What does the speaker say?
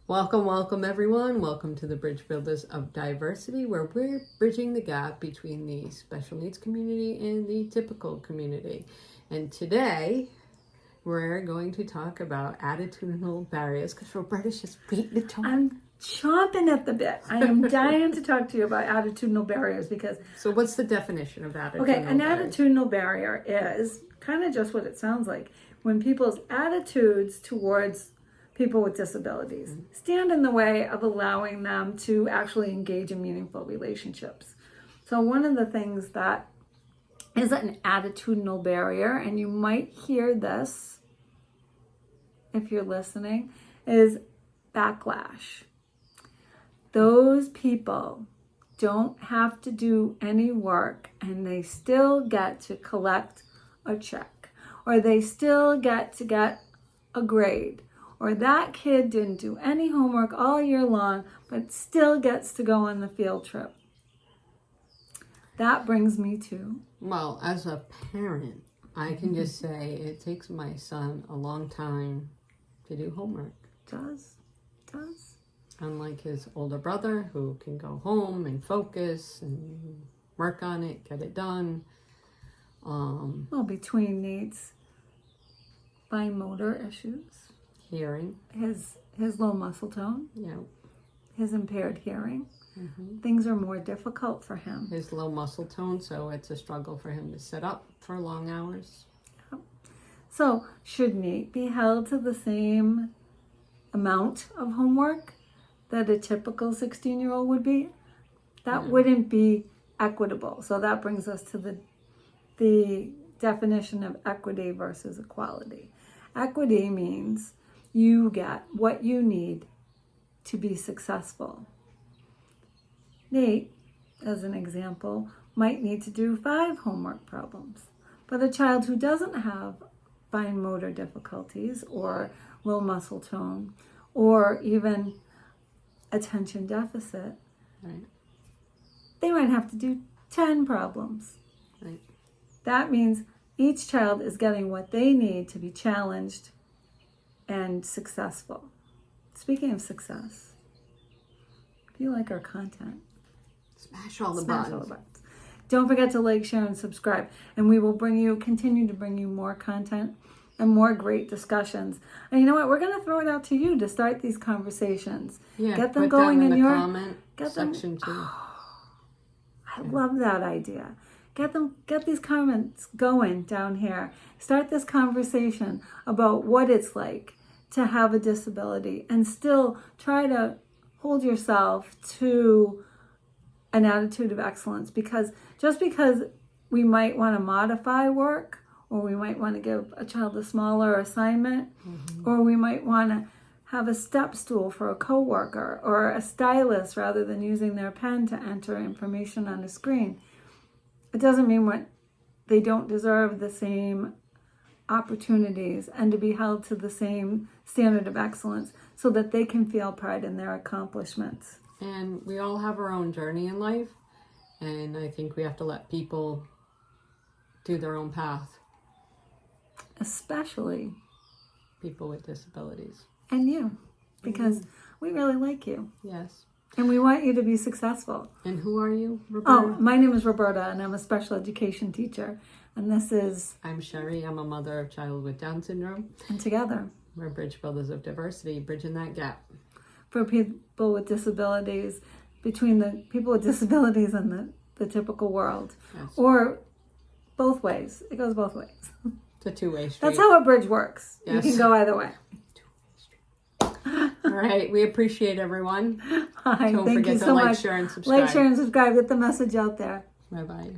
Welcome everyone. Welcome to the Bridge Builders of Diversity, where we're bridging the gap between the special needs community and the typical community. And today we're going to talk about attitudinal barriers because Roberta's just beating the tongue. I'm chomping at the bit. I am dying to talk to you about attitudinal barriers because... So what's the definition of attitudinal barriers? Attitudinal barrier is kind of just what it sounds like. When people's attitudes towards people with disabilities stand in the way of allowing them to actually engage in meaningful relationships. So one of the things that is an attitudinal barrier, and you might hear this if you're listening, is backlash. Those people don't have to do any work and they still get to collect a check, or they still get a grade, or that kid didn't do any homework all year long but still gets to go on the field trip. That brings me to... Well, as a parent, I can just say it takes my son a long time to do homework. Does. Unlike his older brother, who can go home and focus and work on it, get it done. Well, between needs, fine motor issues, hearing, his low muscle tone, his impaired hearing, things are more difficult for him. His low muscle tone, so it's a struggle for him to sit up for long hours. So, should Nate be held to the same amount of homework that a typical 16-year-old would be? That wouldn't be equitable. So that brings us to the definition of equity versus equality. Equity means you get what you need to be successful. Nate, as an example, might need to do 5 homework problems. But a child who doesn't have fine motor difficulties or low muscle tone or even attention deficit, they might have to do 10 problems. Right. That means each child is getting what they need to be challenged and successful. Speaking of success, if you like our content, smash all the buttons. Don't forget to like, share, and subscribe. And we will continue to bring you more content and more great discussions. And you know what? We're going to throw it out to you to start these conversations. Yeah, get them put going them in your comment section too. I love that idea. Get these comments going down here. Start this conversation about what it's like to have a disability and still try to hold yourself to an attitude of excellence, because just because we might want to modify work, or we might want to give a child a smaller assignment, or we might want to have a step stool for a coworker or a stylus rather than using their pen to enter information on a screen. It doesn't mean they don't deserve the same opportunities and to be held to the same standard of excellence so that they can feel pride in their accomplishments. And we all have our own journey in life, and I think we have to let people do their own path. Especially people with disabilities. And you, because we really like you. Yes. And we want you to be successful. And who are you, Roberta? Oh, my name is Roberta, and I'm a special education teacher. And this is... I'm Sherry. I'm a mother of a child with Down syndrome. And together, we're Bridge Builders of Diversity, bridging that gap. For people with disabilities, between the people with disabilities and the typical world. Yes. Or both ways. It goes both ways. It's a two-way street. That's how a bridge works. Yes. You can go either way. All right. We appreciate everyone. Hi, Don't thank forget you to so like, much. share, and subscribe. Like, share, and subscribe. Get the message out there. Bye-bye.